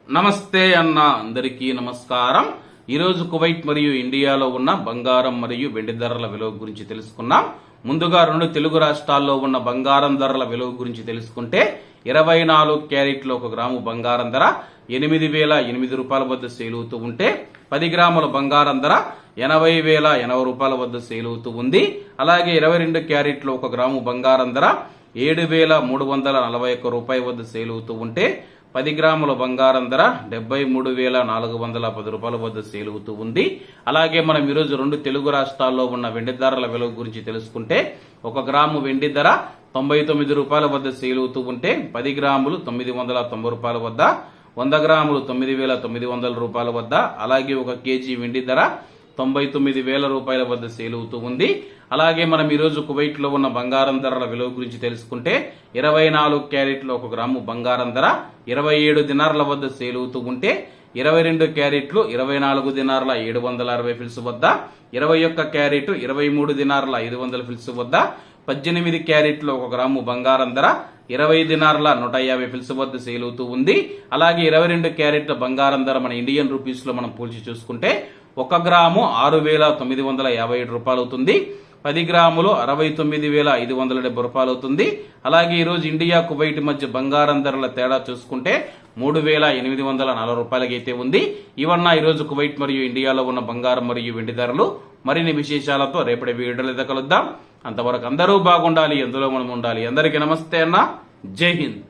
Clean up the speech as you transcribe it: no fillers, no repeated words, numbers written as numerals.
నమస్తే అన్న అందరికీ నమస్కారం. ఈరోజు కువైట్ మరియు ఇండియాలో ఉన్న బంగారం మరియు వెండి ధరల విలువ గురించి తెలుసుకున్నాం. ముందుగా రెండు తెలుగు రాష్ట్రాల్లో ఉన్న బంగారం ధరల విలువ గురించి తెలుసుకుంటే 24 క్యారెట్లు 1 గ్రాము బంగారం ధర 8,008 రూపాయల వద్ద సేల్ అవుతూ ఉంటే 10 గ్రాముల బంగారం ధర 80,080 రూపాయల వద్ద సేల్ అవుతూ ఉంది. అలాగే 22 క్యారెట్లు 1 గ్రాము బంగారం ధర 7,341 రూపాయల వద్ద సేల్ అవుతూ ఉంటే 10 గ్రాముల బంగారం ధర 73,410 రూపాయల వద్ద సేల్ అవుతూ ఉంది. అలాగే మనం ఈరోజు రెండు తెలుగు రాష్ట్రాల్లో ఉన్న వెండి ధరల విలువ గురించి తెలుసుకుంటే 1 గ్రాము వెండి ధర 99 రూపాయల వద్ద సేల్ అవుతూ ఉంటే 10 గ్రాములు 990 రూపాయల వద్ద, 100 గ్రాములు 9,900 రూపాయల వద్ద, అలాగే 1 కేజీ వెండి ధర 99,000 రూపాయల వద్ద సేల్ అవుతూ ఉంది. అలాగే మనం ఈరోజు కువైట్ లో ఉన్న బంగారం ధరల విలువ గురించి తెలుసుకుంటే 24 క్యారెట్లు 1 గ్రాము బంగారం ధర 27 దినార్ల వద్ద సేల్ అవుతూ ఉంటే 22 క్యారెట్లు 24 దినార్ల 760 ఫిల్స్ వద్ద, 21 క్యారెట్ 23 దినార్ల 500 ఫిల్స్ వద్ద, 18 క్యారెట్లు 1 గ్రాము బంగారం ధర 20 దినార్ల 150 ఫిల్స్ వద్ద సేల్ అవుతూ ఉంది. అలాగే 22 క్యారెట్ల బంగారం ధర మన ఇండియన్ రూపీస్ లో మనం పోల్చి చూసుకుంటే 1 గ్రాము 6,957 రూపాయలు అవుతుంది. 10 గ్రాములు 69,570 రూపాయలు అవుతుంది. అలాగే ఈరోజు ఇండియా కువైట్ మధ్య బంగారం ధరల తేడా చూసుకుంటే 3,840 రూపాయలకి అయితే ఉంది. ఇవన్న ఈరోజు కువైట్ మరియు ఇండియాలో ఉన్న బంగారం మరియు వెండి ధరలు. మరిన్ని విశేషాలతో రేపటి వీడియోలో కలుద్దాం. అంతవరకు అందరూ బాగుండాలి, ఎందులో మనం ఉండాలి. అందరికీ నమస్తే అన్న, జై హింద్.